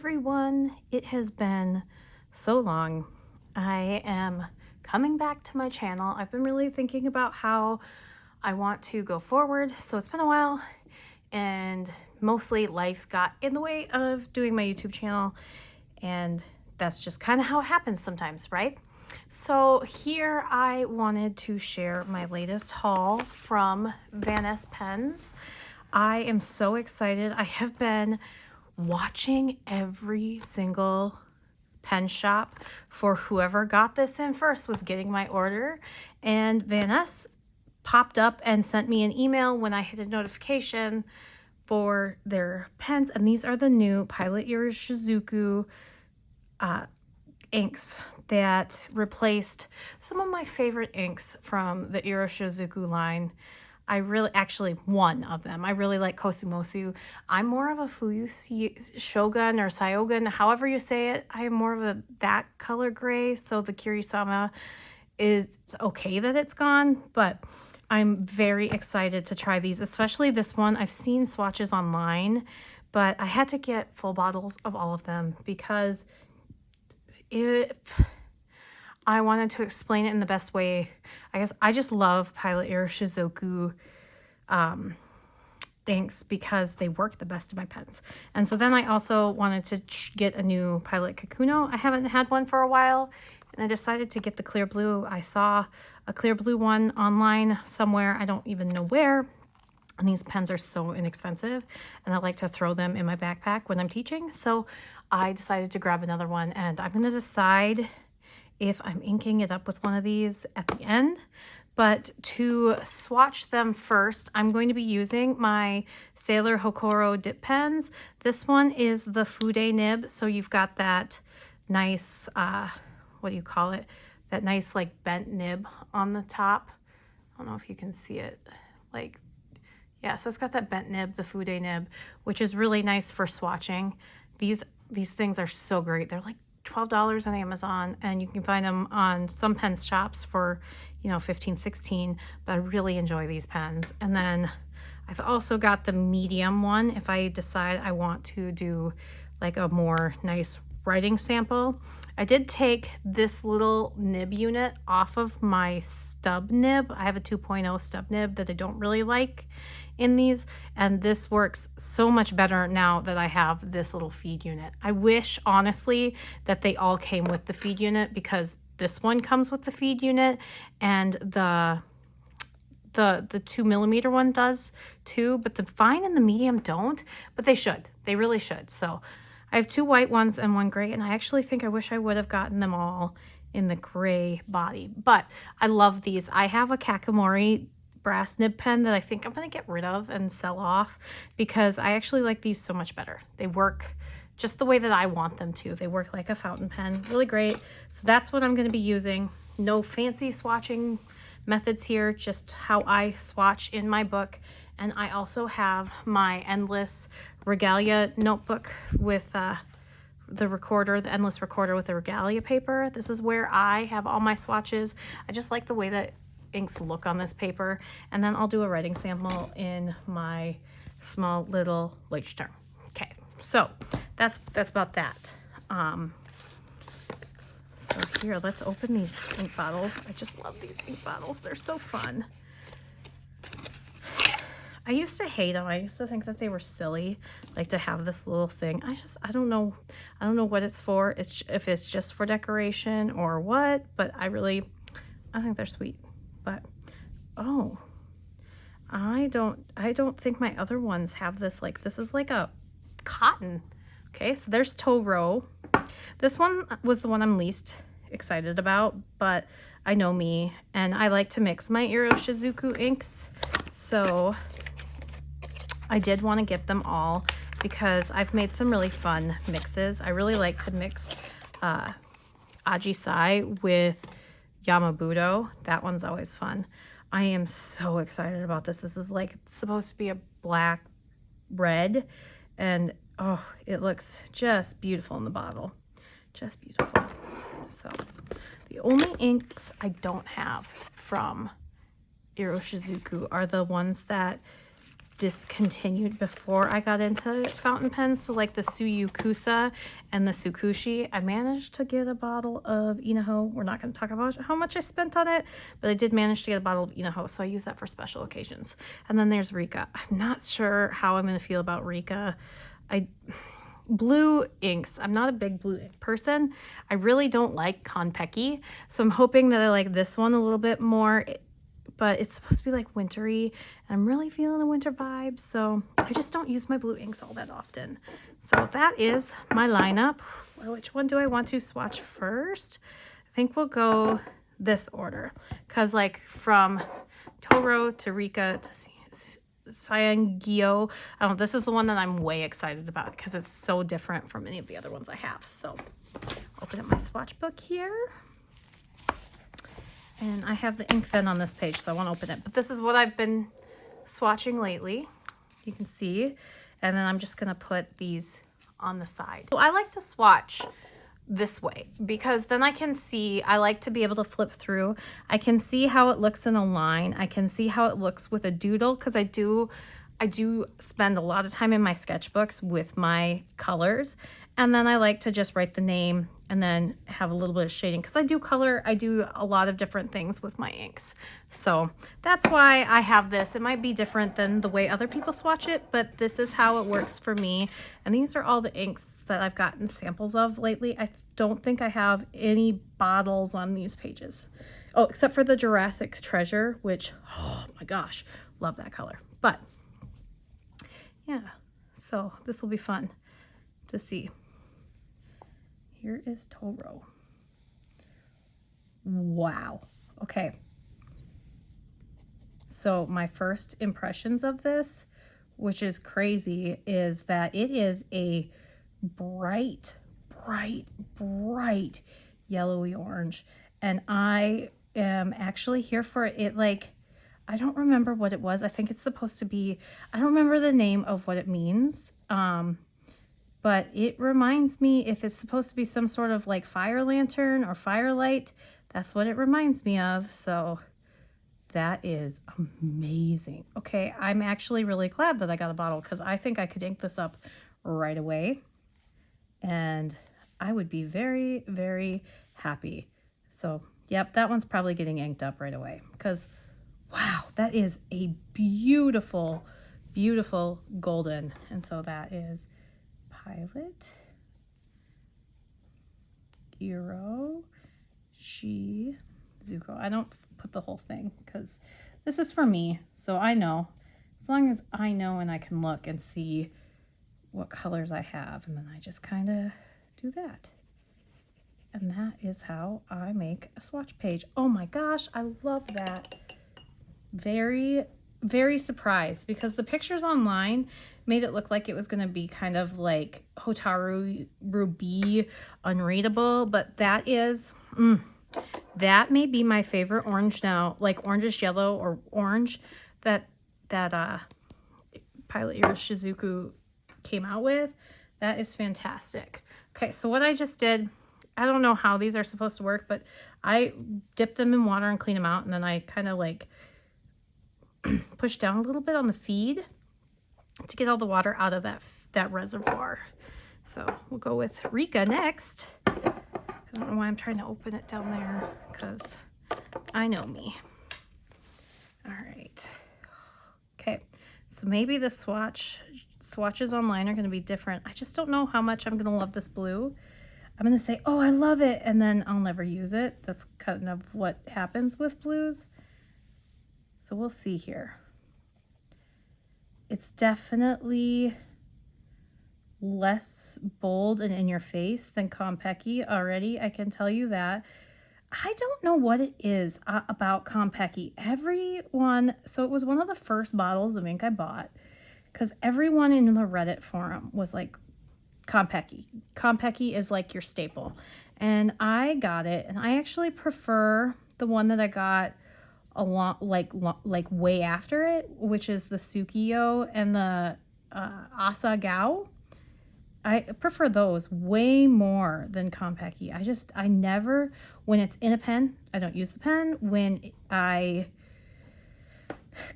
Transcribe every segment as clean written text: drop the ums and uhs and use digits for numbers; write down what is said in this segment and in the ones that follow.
everyone. It has been so long. I am coming back to my channel. I've been really thinking about how I want to go forward. So it's been a while and mostly life got in the way of doing my YouTube channel. And that's just kind of how it happens sometimes, right? So here I wanted to share my latest haul from Van S Pens. I am so excited. I have been watching every single pen shop for whoever got this in first with getting my order, and Van S popped up and sent me an email when I hit a notification for their pens, and these are the new Pilot Iroshizuku inks that replaced some of my favorite inks from the Iroshizuku line. I really, actually one of them. I really like Kosimosu. I'm more of a Fuyu Shogun or Syogun, however you say it. I am more of that color gray. So the Kirisama is okay that it's gone, but I'm very excited to try these, especially this one. I've seen swatches online, but I had to get full bottles of all of them because if I wanted to explain it in the best way, I guess I just love Pilot Iroshizuku inks because they work the best in my pens. And so then I also wanted to get a new Pilot Kakuno. I haven't had one for a while, and I decided to get the clear blue. I saw a clear blue one online somewhere. I don't even know where. And these pens are so inexpensive, and I like to throw them in my backpack when I'm teaching. So I decided to grab another one, and I'm going to decide if I'm inking it up with one of these at the end. But to swatch them first, I'm going to be using my Sailor Hokoro dip pens. This one is the Fude nib, so you've got that nice, what do you call it? That nice like bent nib on the top. I don't know if you can see it. Like, yeah, so it's got that bent nib, the Fude nib, which is really nice for swatching. These things are so great. They're like $12 on Amazon, and you can find them on some pen shops for, you know, 15, 16, but I really enjoy these pens. And then I've also got the medium one if I decide I want to do like a more nice writing sample. I did take this little nib unit off of my stub nib. I have a 2.0 stub nib that I don't really like in these, and this works so much better now that I have this little feed unit. I wish honestly that they all came with the feed unit, because this one comes with the feed unit, and the 2mm one does too, but the fine and the medium don't, but they should. They really should. So I have two white ones and one gray, and I actually think I wish I would have gotten them all in the gray body, but I love these. I have a Kakamori brass nib pen that I think I'm going to get rid of and sell off, because I actually like these so much better. They work just the way that I want them to. They work like a fountain pen, really great. So that's what I'm going to be using. No fancy swatching methods here, just how I swatch in my book. And I also have my Endless Regalia notebook with the recorder, the Endless recorder with the Regalia paper. This is where I have all my swatches. I just like the way that inks look on this paper. And then I'll do a writing sample in my small little Leuchtturm. Okay, so that's about that. So here, let's open these ink bottles. I just love these ink bottles. They're so fun. I used to hate them. I used to think that they were silly, like to have this little thing. I don't know what it's for. If it's just for decoration or what, but I think they're sweet. But oh, I don't think my other ones have this. Like, this is like a cotton. Okay, so there's Toro. This one was the one I'm least excited about, but I know me, and I like to mix my Iroshizuku inks, so I did want to get them all because I've made some really fun mixes. I really like to mix Ajisai with Yamabudo. That one's always fun. I am so excited about this. This is like supposed to be a black red, and oh, it looks just beautiful in the bottle. Just beautiful. So the only inks I don't have from Iroshizuku are the ones that discontinued before I got into fountain pens. So like the Suyukusa and the Tsukushi, I managed to get a bottle of Inaho. We're not going to talk about how much I spent on it, but I did manage to get a bottle of Inaho, so I use that for special occasions. And then there's Rikka. I'm not sure how I'm going to feel about Rikka. Blue inks. I'm not a big blue ink person. I really don't like Konpeki, so I'm hoping that I like this one a little bit more. But it's supposed to be like wintry, and I'm really feeling a winter vibe, so I just don't use my blue inks all that often. So that is my lineup. Which one do I want to swatch first? I think we'll go this order, because like from Toro to Rikka to Syun-Gyo, this is the one that I'm way excited about because it's so different from any of the other ones I have. So open up my swatch book here. And I have the ink pen on this page, so I won't open it. But this is what I've been swatching lately. You can see. And then I'm just going to put these on the side. So I like to swatch this way because then I can see, I like to be able to flip through. I can see how it looks in a line. I can see how it looks with a doodle because I do spend a lot of time in my sketchbooks with my colors. And then I like to just write the name and then have a little bit of shading because I do a lot of different things with my inks. So that's why I have this. It might be different than the way other people swatch it, but this is how it works for me. And these are all the inks that I've gotten samples of lately. I don't think I have any bottles on these pages. Oh, except for the Jurassic Treasure, which, oh my gosh, love that color. But yeah, so this will be fun to see. Here is Toro. Wow. Okay. So my first impressions of this, which is crazy, is that it is a bright, bright, bright yellowy orange. And I am actually here for it. Like, I don't remember what it was. I think it's supposed to be, I don't remember the name of what it means. But it reminds me, if it's supposed to be some sort of like fire lantern or firelight, that's what it reminds me of. So that is amazing. Okay, I'm actually really glad that I got a bottle because I think I could ink this up right away. And I would be very, very happy. So, yep, that one's probably getting inked up right away because, wow, that is a beautiful, beautiful golden. And so that is Pilot, Iroshizuku. I don't put the whole thing because this is for me, so I know. As long as I know and I can look and see what colors I have, and then I just kind of do that. And that is how I make a swatch page. Oh my gosh, I love that. Very, very surprised because the pictures online made it look like it was going to be kind of like Hotaru Ruby unreadable, but that is, that may be my favorite orange now, like orangish yellow or orange that Pilot Iroshizuku came out with. That is fantastic. Okay, so what I just did, I don't know how these are supposed to work, but I dip them in water and clean them out, and then I kind of like push down a little bit on the feed to get all the water out of that reservoir. So we'll go with Rikka next. I don't know why I'm trying to open it down there because I know me. All right. Okay, so maybe the swatches online are going to be different. I just don't know how much I'm going to love this blue. I'm going to say, oh, I love it, and then I'll never use it. That's kind of what happens with blues. So we'll see here. It's definitely less bold and in your face than Konpeki already. I can tell you that. I don't know what it is about Konpeki. So it was one of the first bottles of ink I bought because everyone in the Reddit forum was like, Konpeki. Konpeki is like your staple. And I got it, and I actually prefer the one that I got a lot, like way after it, which is the Syun-Gyo and the Asagao. I prefer those way more than Konpeki. I never, when it's in a pen, I don't use the pen. When I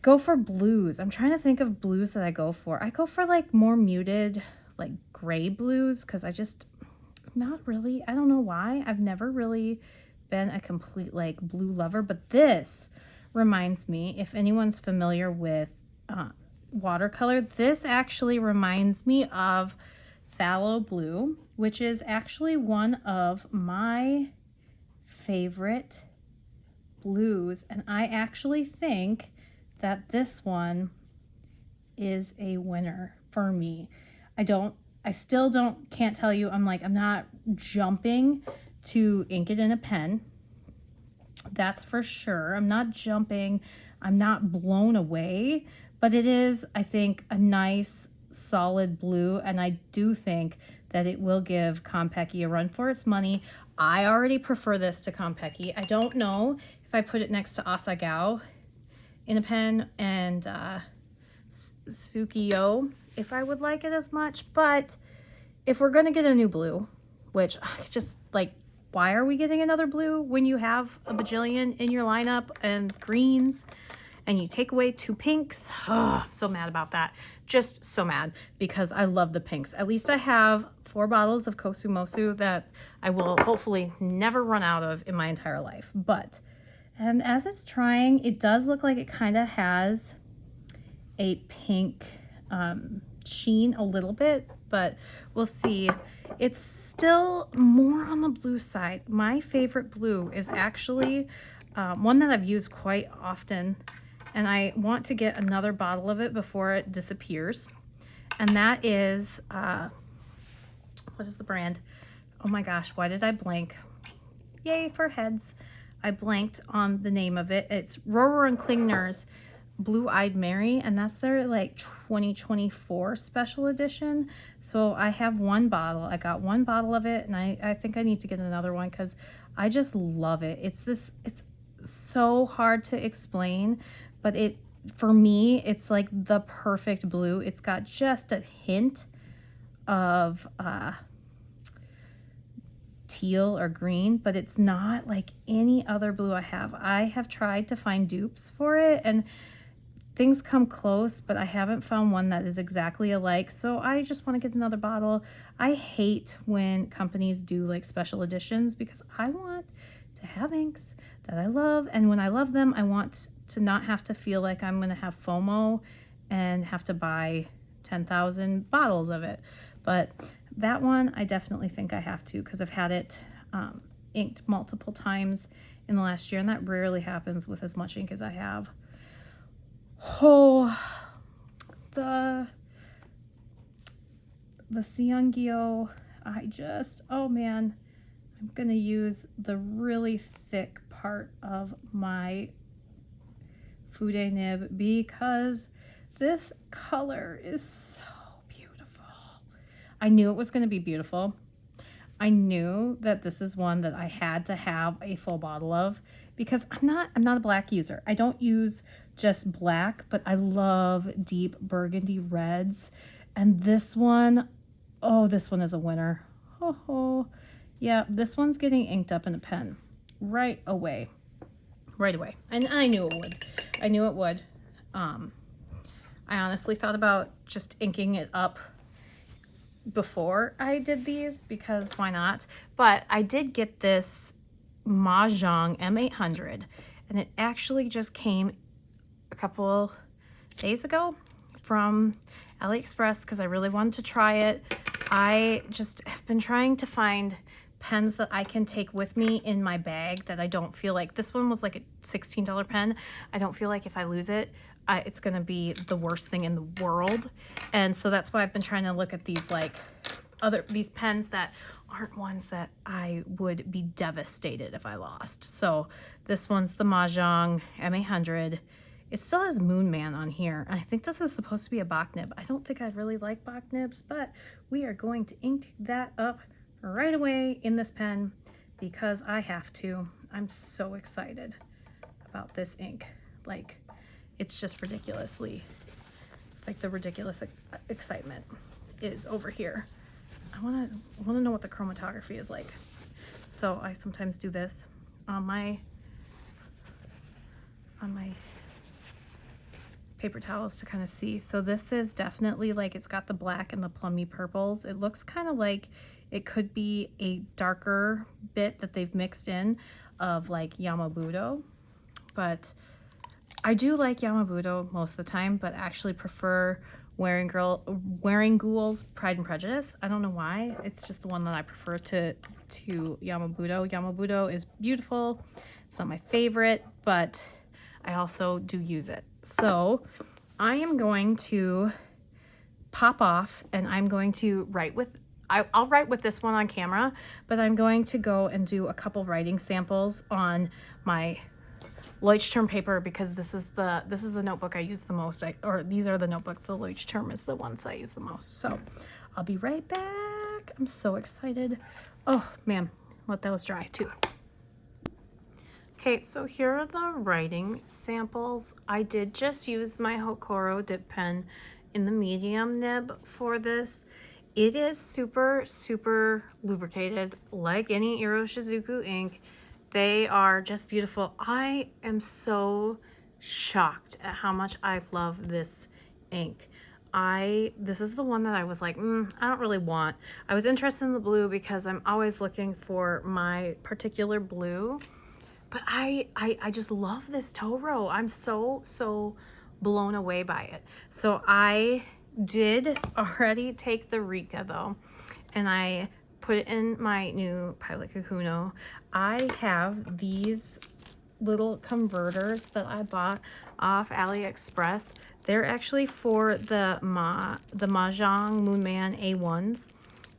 go for blues. I'm trying to think of blues that I go for. I go for like more muted, like gray blues, because not really, I don't know why. I've never really been a complete like blue lover, but this reminds me, if anyone's familiar with watercolor, this actually reminds me of phthalo blue, which is actually one of my favorite blues, and I actually think that this one is a winner for me. I still can't tell you, I'm not jumping to ink it in a pen. That's for sure. I'm not jumping, I'm not blown away, but it is, I think, a nice solid blue, and I do think that it will give Konpeki a run for its money. I already prefer this to Konpeki. I don't know if I put it next to Asagao in a pen and Syun-Gyo if I would like it as much, but if we're gonna get a new blue, which just like, why are we getting another blue when you have a bajillion in your lineup and greens and you take away 2 pinks? Oh, I'm so mad about that. Just so mad, because I love the pinks. At least I have 4 bottles of Kosumosu that I will hopefully never run out of in my entire life. And as it's trying, it does look like it kind of has a pink sheen a little bit, but we'll see. It's still more on the blue side. My favorite blue is actually one that I've used quite often, and I want to get another bottle of it before it disappears. And that is, what is the brand? Oh my gosh, why did I blank? Yay for heads. I blanked on the name of it. It's Rohrer and Klingner's Blue-Eyed Mary, and that's their like 2024 special edition. So I have 1 bottle. I got 1 bottle of it, and I think I need to get another one because I just love it. It's so hard to explain, but for me, it's like the perfect blue. It's got just a hint of teal or green, but it's not like any other blue I have. I have tried to find dupes for it, and things come close, but I haven't found one that is exactly alike. So I just want to get another bottle. I hate when companies do like special editions because I want to have inks that I love. And when I love them, I want to not have to feel like I'm going to have FOMO and have to buy 10,000 bottles of it. But that one, I definitely think I have to, because I've had it inked multiple times in the last year, and that rarely happens with as much ink as I have. Oh, the Syun-Gyo, oh man, I'm gonna use the really thick part of my Fude nib because this color is so beautiful. I knew it was gonna be beautiful. I knew that this is one that I had to have a full bottle of because I'm not a black user. I don't use just black, but I love deep burgundy reds. And this one, oh, this one is a winner. Oh, yeah, this one's getting inked up in a pen right away. And I knew it would. I honestly thought about just inking it up before I did these because why not? But I did get this Mahjong M800, and it actually just came a couple days ago from AliExpress because I really wanted to try it. I just have been trying to find pens that I can take with me in my bag that I don't feel like, this one was like a $16 pen. I don't feel like if I lose it, it's gonna be the worst thing in the world. And so that's why I've been trying to look at these these pens that aren't ones that I would be devastated if I lost. So this one's the Mahjong M800. It still has Moon Man on here. I think this is supposed to be a Bach nib. I don't think I really like Bach nibs, but we are going to ink that up right away in this pen because I have to. I'm so excited about this ink. Like, it's just ridiculously, like the ridiculous excitement is over here. I want to know what the chromatography is like. So I sometimes do this on my paper towels to kind of see. So this is definitely like, it's got the black and the plummy purples. It looks kind of like it could be a darker bit that they've mixed in of like Yamabudo, but I do like Yamabudo most of the time, but actually prefer Wearing Ghoul's Pride and Prejudice. I don't know why. It's just the one that I prefer to Yamabudo. Yamabudo is beautiful. It's not my favorite, but I also do use it. So I am going to pop off and I'm going to write with, I'll write with this one on camera, but I'm going to go and do a couple writing samples on my Leuchtturm paper because this is the notebook I use the most. Or these are the notebooks. The Leuchtturm is the ones I use the most. So I'll be right back. I'm so excited. Oh man, let those dry too. Okay, so here are the writing samples. I did just use my Hokoro dip pen in the medium nib for this. It is super, super lubricated like any Iroshizuku ink. They are just beautiful. I am so shocked at how much I love this ink. This is the one that I was like, I don't really want. I was interested in the blue because I'm always looking for my particular blue. But I just love this Toro. I'm so blown away by it. So I did already take the Rikka though, and I put it in my new Pilot Kakuno. I have these little converters that I bought off AliExpress. They're actually for the Mahjong Moonman A1s.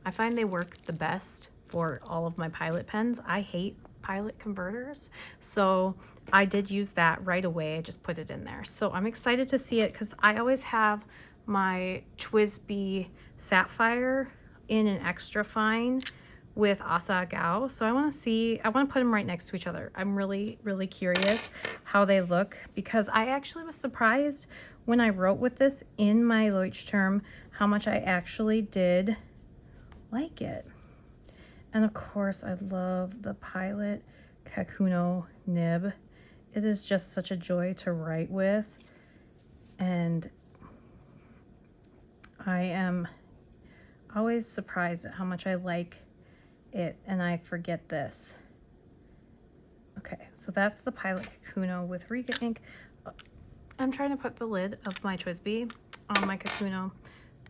I find they work the best for all of my Pilot pens. I hate Pilot converters, so I did use that right away. I just put it in there. So I'm excited to see it because I always have my TWSBI Sapphire in an extra fine with Asagao. So I want to put them right next to each other. I'm really, really curious how they look because I actually was surprised when I wrote with this in my Leuchtturm how much I actually did like it. And of course, I love the Pilot Kakuno nib. It is just such a joy to write with. And I am always surprised at how much I like it, and I forget this. Okay, so that's the Pilot Kakuno with Rikka ink. I'm trying to put the lid of my TWSBI on my Kakuno.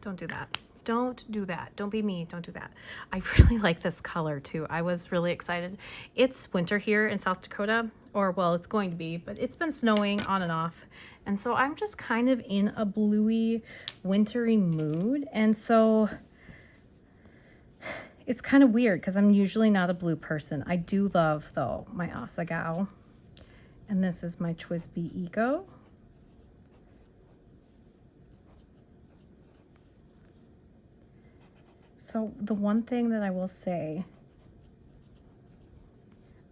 Don't do that. Don't do that. Don't be me. Don't do that. I really like this color too. I was really excited. It's winter here in South Dakota, or well, it's going to be, but it's been snowing on and off. And so I'm just kind of in a bluey, wintry mood. And so it's kind of weird because I'm usually not a blue person. I do love, though, my Asagao. And this is my TWSBI Eco. So the one thing that I will say,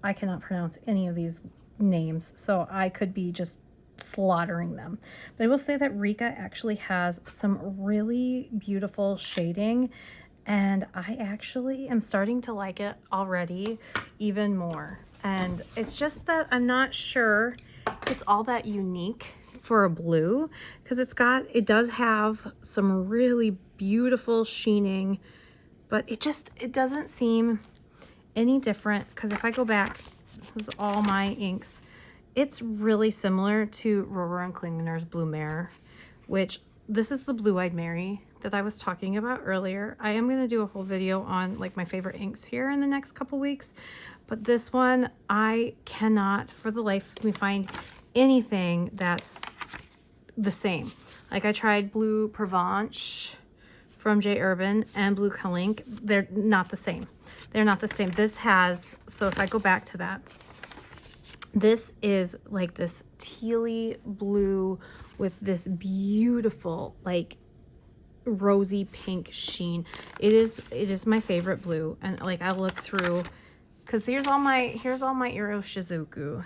I cannot pronounce any of these names, so I could be just slaughtering them. But I will say that Rikka actually has some really beautiful shading, and I actually am starting to like it already even more. And it's just that I'm not sure it's all that unique for a blue, because it does have some really beautiful sheening, but it doesn't seem any different. Because if I go back, this is all my inks. It's really similar to Rohrer and Klingener's Blue Mare, which this is the Blue-Eyed Mary that I was talking about earlier. I am going to do a whole video on like my favorite inks here in the next couple weeks, but this one I cannot for the life of me find anything that's the same. Like I tried Blue Provence from J. Urban and Blue Kalink. They're not the same. They're not the same. This has, so if I go back to that, this is like this tealy blue with this beautiful like rosy pink sheen. It is my favorite blue. And like I look through, because here's all my Iroshizuku.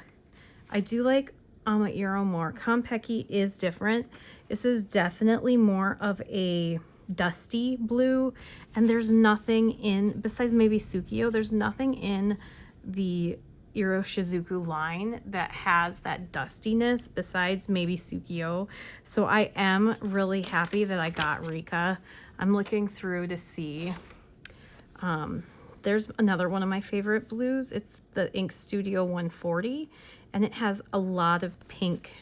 I do like Iro more. Konpeki is different. This is definitely more of a dusty blue, and there's nothing in, besides maybe Syun-Gyo, there's nothing in the Iroshizuku line that has that dustiness besides maybe Syun-Gyo. So I am really happy that I got Rikka. I'm looking through to see. There's another one of my favorite blues. It's the INKS Studio 140, and it has a lot of pink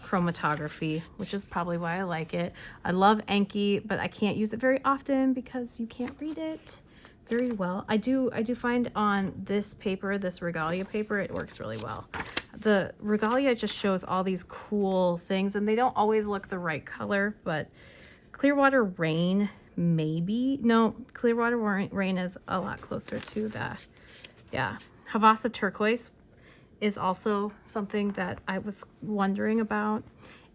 chromatography, which is probably why I like it. I love Enki, but I can't use it very often because you can't read it very well. I do find on this paper, this Regalia paper, it works really well. The Regalia just shows all these cool things, and they don't always look the right color, but Clearwater Rain, maybe. No, Clearwater Rain is a lot closer to that. Yeah. Havasa Turquoise is also something that I was wondering about.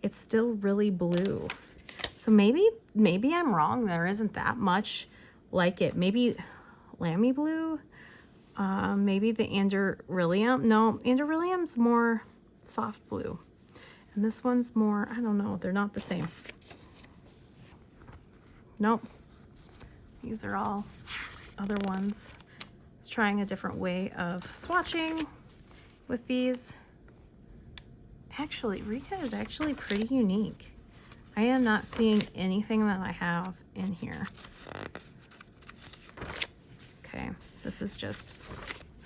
It's still really blue. So maybe I'm wrong. There isn't that much like it. Maybe Lammy Blue, maybe the Anderillium. No, Anderillium's more soft blue. And this one's more, I don't know, they're not the same. Nope. These are all other ones. It's trying a different way of swatching with these. Actually, Rikka is actually pretty unique. I am not seeing anything that I have in here. Okay, this is just,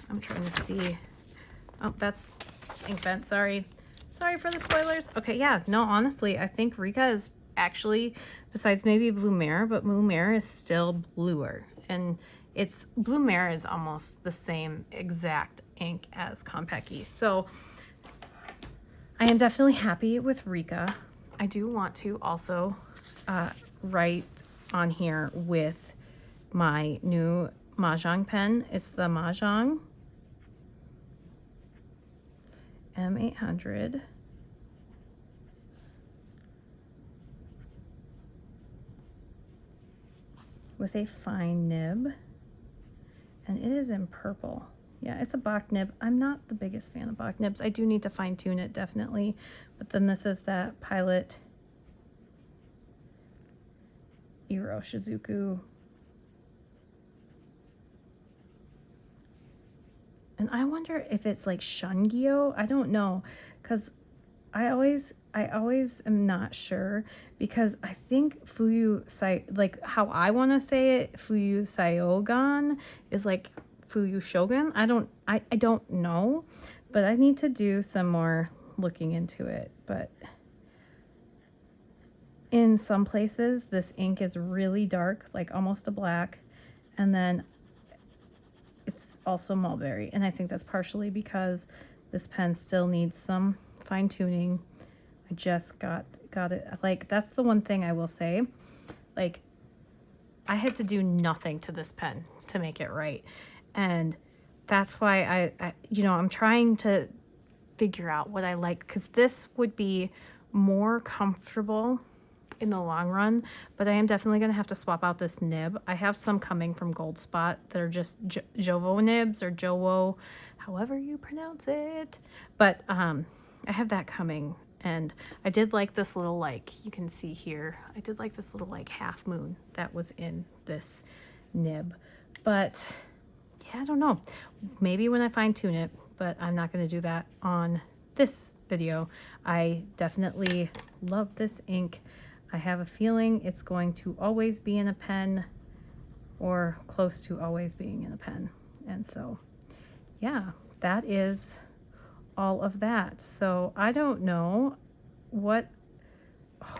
I'm trying to see. Oh, that's ink vent, sorry. Sorry for the spoilers. Okay, yeah, no, honestly, I think Rikka is actually, besides maybe Blue Mare, but Blue Mare is still bluer. And it's, Blue Mare is almost the same exact ink as Konpeki. So I am definitely happy with Rikka. I do want to also write on here with my new Mahjong pen. It's the Mahjong M800. With a fine nib. And it is in purple. Yeah, it's a Bach nib. I'm not the biggest fan of Bach nibs. I do need to fine tune it, definitely. But then this is that Pilot Iroshizuku. And I wonder if it's like Syun-Gyo. I don't know, because I always am not sure, because I think Fuyu Sai, like how I want to say it, Fuyu Saiyogan is like Fuyu Shogun. I don't know, but I need to do some more looking into it. But in some places, this ink is really dark, like almost a black, and then it's also mulberry. And I think that's partially because this pen still needs some fine tuning. I just got it. Like, that's the one thing I will say. Like, I had to do nothing to this pen to make it right. And that's why I I'm trying to figure out what I like, because this would be more comfortable in the long run, but I am definitely going to have to swap out this nib. I have some coming from Gold Spot that are just Jowo nibs, or Jowo, however you pronounce it. But I have that coming, and I did like this little, like, you can see here, I did like this little, like, half moon that was in this nib. But yeah, I don't know. Maybe when I fine tune it, but I'm not going to do that on this video. I definitely love this ink. I have a feeling it's going to always be in a pen, or close to always being in a pen. And so, yeah, that is all of that. So I don't know what, oh,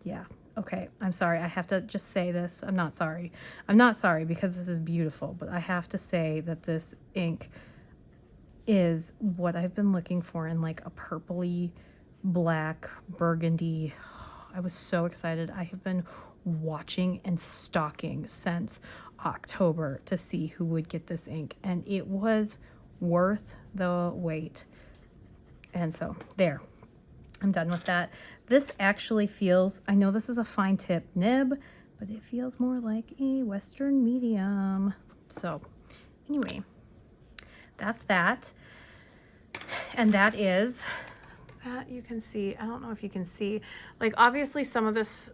yeah. Okay, I'm sorry. I have to just say this. I'm not sorry. I'm not sorry, because this is beautiful, but I have to say that this ink is what I've been looking for in like a purpley, black, burgundy. I was so excited. I have been watching and stalking since October to see who would get this ink, and it was worth the wait. And so there, I'm done with that. This actually feels, I know this is a fine tip nib, but it feels more like a Western medium. So anyway, that's that. And that is, that you can see, I don't know if you can see, like obviously some of this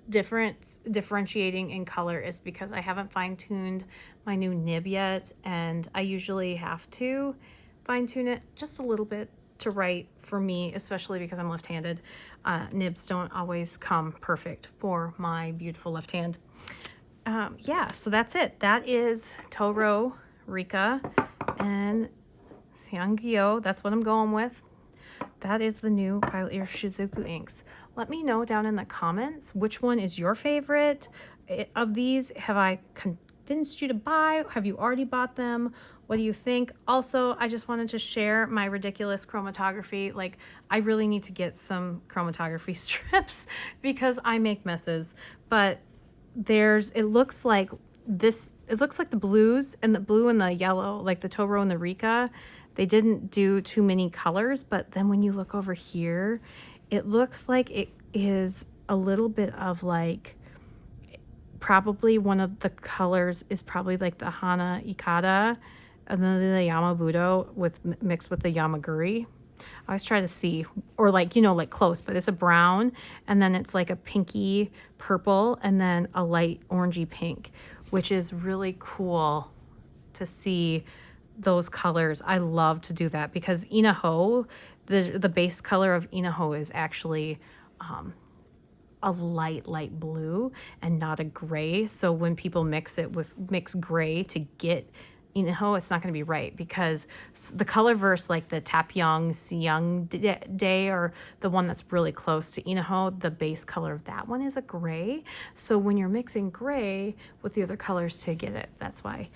differentiating in color is because I haven't fine-tuned my new nib yet, and I usually have to, fine tune it just a little bit to write for me, especially because I'm left-handed. Nibs don't always come perfect for my beautiful left hand. Yeah, so that's it. That is Toro, Rikka, and Syun-Gyo. That's what I'm going with. That is the new Pilot Iroshizuku inks. Let me know down in the comments which one is your favorite of these. Have I convinced you to buy? Have you already bought them? What do you think? Also, I just wanted to share my ridiculous chromatography. Like, I really need to get some chromatography strips because I make messes. But it looks like the blues and the blue and the yellow, like the Toro and the Rikka, they didn't do too many colors, but then when you look over here, it looks like it is a little bit of like, probably one of the colors is probably like the Hana Ikata and then the Yamabudo mixed with the Yamaguri. I always try to see, or like, you know, like close, but it's a brown and then it's like a pinky purple and then a light orangey pink, which is really cool to see those colors. I love to do that because Inaho, the base color of Inaho is actually a light blue and not a gray. So when people mix gray to get Inaho, it's not going to be right because the color verse, like the Tapyeong Siyang Day, or the one that's really close to Inaho, the base color of that one is a gray. So when you're mixing gray with the other colors to get it, that's why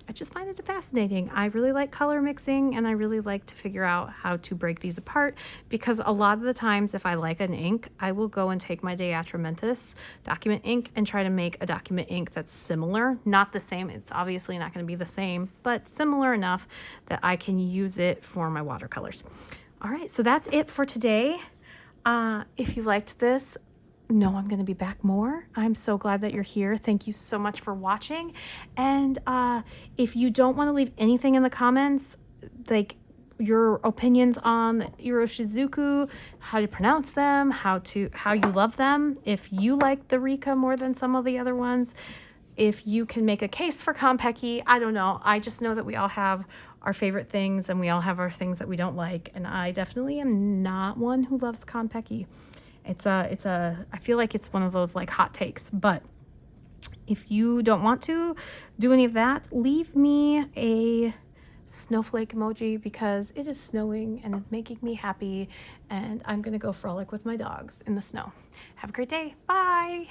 I just find it fascinating. I really like color mixing and I really like to figure out how to break these apart because a lot of the times if I like an ink, I will go and take my Diatramentis document ink and try to make a document ink that's similar, not the same. It's obviously not going to be the same, but similar enough that I can use it for my watercolors. All right, so that's it for today. If you liked this, know I'm going to be back more. I'm so glad that you're here. Thank you so much for watching. And if you don't want to leave anything in the comments, like your opinions on Iroshizuku, how to pronounce them, how you love them, if you like the Rikka more than some of the other ones, if you can make a case for Konpeki, I don't know. I just know that we all have our favorite things and we all have our things that we don't like. And I definitely am not one who loves Konpeki. I feel like it's one of those like hot takes, but if you don't want to do any of that, leave me a snowflake emoji because it is snowing and it's making me happy and I'm going to go frolic with my dogs in the snow. Have a great day. Bye.